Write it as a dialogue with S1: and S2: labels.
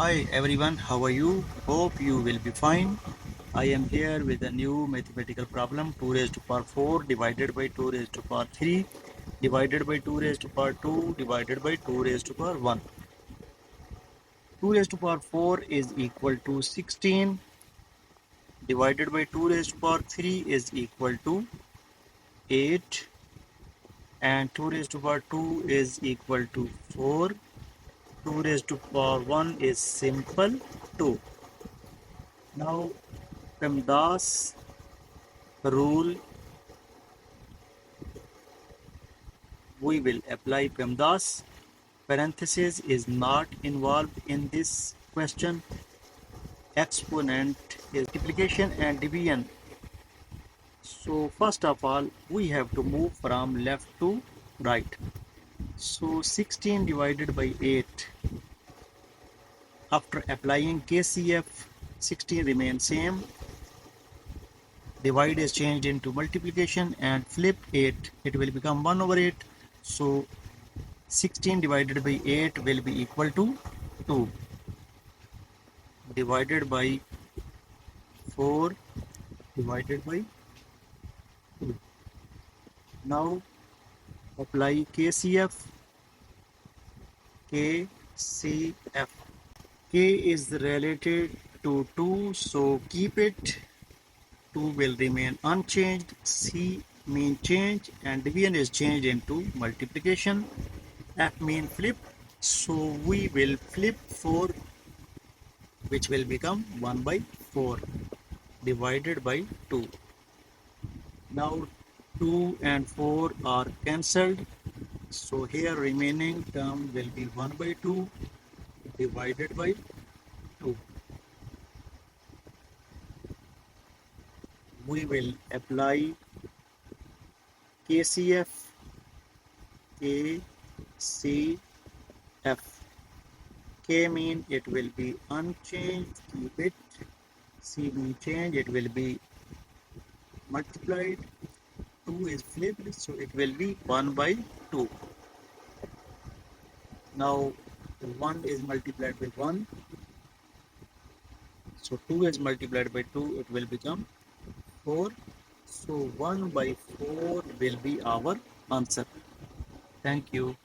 S1: Hi everyone, how are you? Hope you will be fine. I am here with a new mathematical problem 2 raised to power 4 divided by 2 raised to power 3 divided by 2 raised to power 2 divided by 2 raised to power 1. 2 raised to power 4 is equal to 16 divided by 2 raised to power 3 is equal to 8 and 2 raised to power 2 is equal to 4. 2 raised to power 1 is simple 2. Now PEMDAS rule, we will apply PEMDAS. Parenthesis is not involved in this question. Exponent is multiplication and division. So first of all, we have to move from left to right. So 16 divided by 8. After applying KCF, 16 remains same. Divide is changed into multiplication and flip 8. It will become 1 over 8. So 16 divided by 8 will be equal to 2 divided by 4 divided by 2. Now apply KCF. KCF. K is related to 2, so keep it. 2 will remain unchanged. C mean change and division is changed into multiplication. F mean flip, so we will flip 4, which will become 1 by 4 divided by 2. Now 2 and 4 are cancelled, so here remaining term will be 1 by 2 divided by 2. We will apply KCF. KCF. K mean it will be unchanged, keep it. C mean change, it will be multiplied. 2 is flipped, so it will be 1 by 2. Now 1 is multiplied by 1, so 2 is multiplied by 2, it will become 4. So 1 by 4 will be our answer. Thank you.